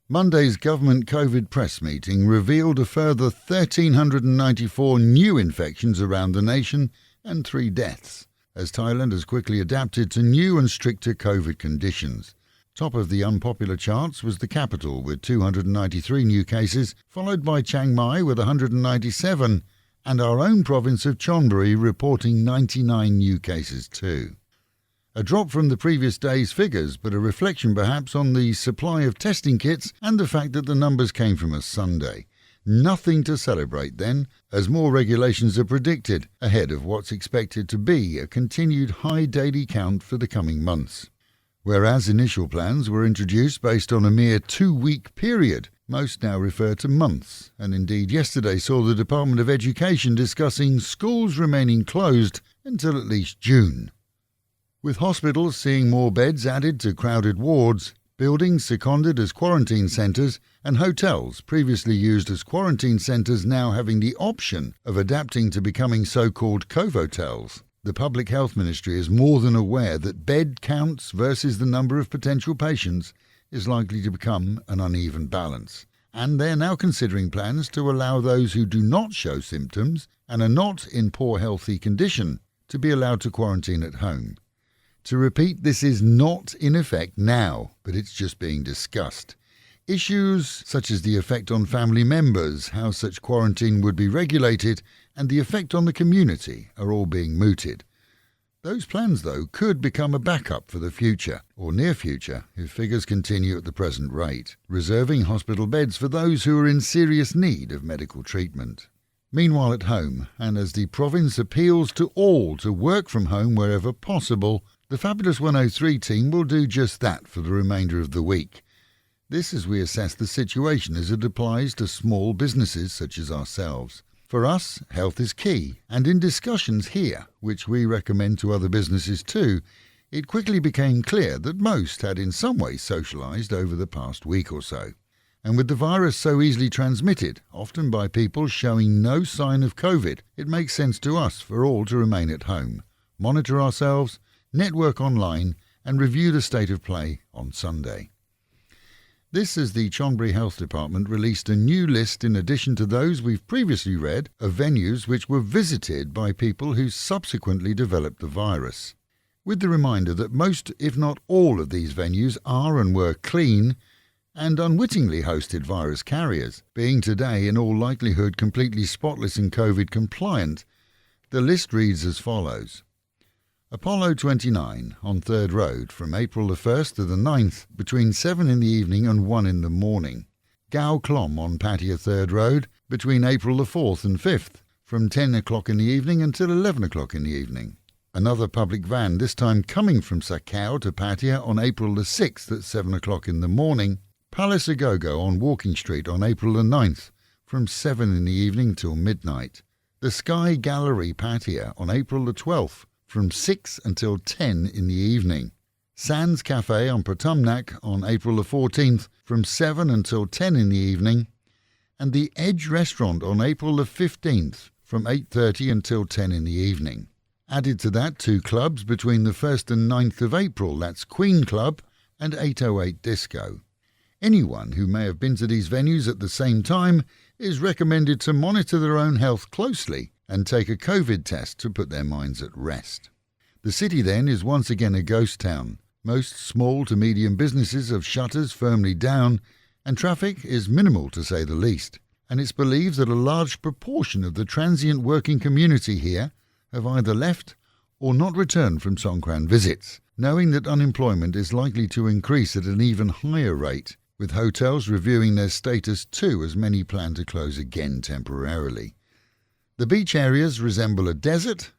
Monday's government COVID press meeting revealed a further 1,394 new infections around the nation and 3 deaths, as Thailand has quickly adapted to new and stricter COVID conditions. Top of the unpopular charts was the capital with 293 new cases, followed by Chiang Mai with 197, and our own province of Chonburi reporting 99 new cases too. A drop from the previous day's figures, but a reflection perhaps on the supply of testing kits and the fact that the numbers came from a Sunday. Nothing to celebrate then, as more regulations are predicted, ahead of what's expected to be a continued high daily count for the coming months. Whereas initial plans were introduced based on a mere 2-week period, most now refer to months, and indeed yesterday saw the Department of Education discussing schools remaining closed until at least June. With hospitals seeing more beds added to crowded wards, buildings seconded as quarantine centres, and hotels previously used as quarantine centres now having the option of adapting to becoming so-called covotels, the Public Health Ministry is more than aware that bed counts versus the number of potential patients is likely to become an uneven balance, and they're now considering plans to allow those who do not show symptoms and are not in poor healthy condition to be allowed to quarantine at home. To repeat, this is not in effect now, but it's just being discussed. Issues such as the effect on family members, how such quarantine would be regulated, and the effect on the community are all being mooted. Those plans, though, could become a backup for the future, or near future, if figures continue at the present rate, reserving hospital beds for those who are in serious need of medical treatment. Meanwhile at home, and as the province appeals to all to work from home wherever possible, the Fabulous 103 team will do just that for the remainder of the week. This as we assess the situation as it applies to small businesses such as ourselves. For us, health is key, and in discussions here, which we recommend to other businesses too, it quickly became clear that most had in some way socialised over the past week or so. And with the virus so easily transmitted, often by people showing no sign of COVID, it makes sense to us for all to remain at home, monitor ourselves, network online, and review the state of play on Sunday. This as the Chonburi Health Department released a new list in addition to those we've previously read of venues which were visited by people who subsequently developed the virus. With the reminder that most, if not all, of these venues are and were clean and unwittingly hosted virus carriers, being today in all likelihood completely spotless and COVID compliant, the list reads as follows. Apollo 29 on 3rd Road from April the 1st to the 9th between 7 in the evening and 1 in the morning. Gao-Klom on Pattaya 3rd Road between April the 4th and 5th from 10 o'clock in the evening until 11 o'clock in the evening. Another public van, this time coming from Sa Kaew to Pattaya on April the 6th at 7 o'clock in the morning. Palace Agogo on Walking Street on April the 9th from 7 in the evening till midnight. The Sky Gallery Pattaya on April the 12th from 6 until 10 in the evening. Sands Cafe on Pratumnak on April the 14th from 7 until 10 in the evening, and the Edge Restaurant on April the 15th from 8:30 until 10 in the evening. Added to that 2 clubs between the 1st and 9th of April, that's Queen Club and 808 Disco. Anyone who may have been to these venues at the same time is recommended to monitor their own health closely and take a COVID test to put their minds at rest. The city then is once again a ghost town. Most small to medium businesses have shutters firmly down, and traffic is minimal to say the least. And it's believed that a large proportion of the transient working community here have either left or not returned from Songkran visits, knowing that unemployment is likely to increase at an even higher rate, with hotels reviewing their status too as many plan to close again temporarily. The beach areas resemble a desert,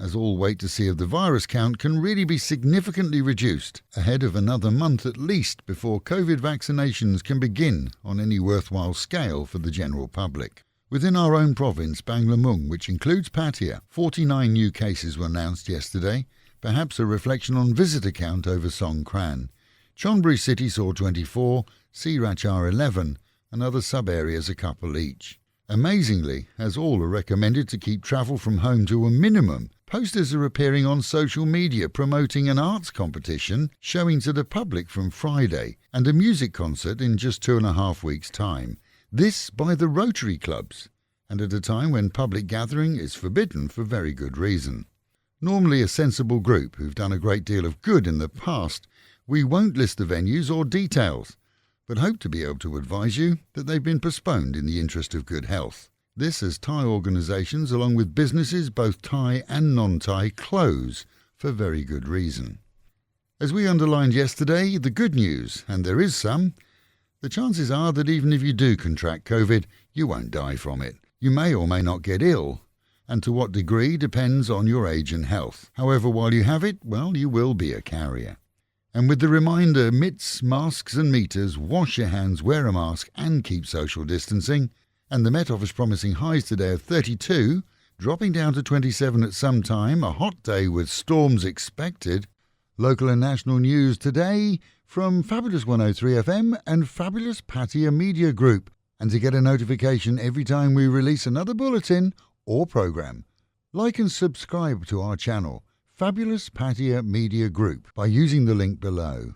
as all wait to see if the virus count can really be significantly reduced ahead of another month at least before COVID vaccinations can begin on any worthwhile scale for the general public. Within our own province, Banglamung, which includes Pattaya, 49 new cases were announced yesterday, perhaps a reflection on visitor count over Songkran. Chonburi City saw 24, Sirachar 11, and other sub-areas a couple each. Amazingly, as all are recommended to keep travel from home to a minimum Posters are appearing on social media promoting an arts competition showing to the public from Friday and a music concert in just 2.5 weeks' time. This by the Rotary clubs, and at a time when public gathering is forbidden for very good reason. Normally a sensible group who've done a great deal of good in the past, we won't list the venues or details, but hope to be able to advise you that they've been postponed in the interest of good health. This as Thai organisations, along with businesses both Thai and non-Thai, close for very good reason. As we underlined yesterday, the good news, and there is some, the chances are that even if you do contract COVID, you won't die from it. You may or may not get ill, and to what degree depends on your age and health. However, while you have it, well, you will be a carrier. And with the reminder, mitts, masks and meters, wash your hands, wear a mask and keep social distancing, and the Met Office promising highs today of 32, dropping down to 27 at some time, a hot day with storms expected. Local and national news today from Fabulous 103 FM and Fabulous Pattaya Media Group. And to get a notification every time we release another bulletin or programme, like and subscribe to our channel, Fabulous Pattaya Media Group, by using the link below.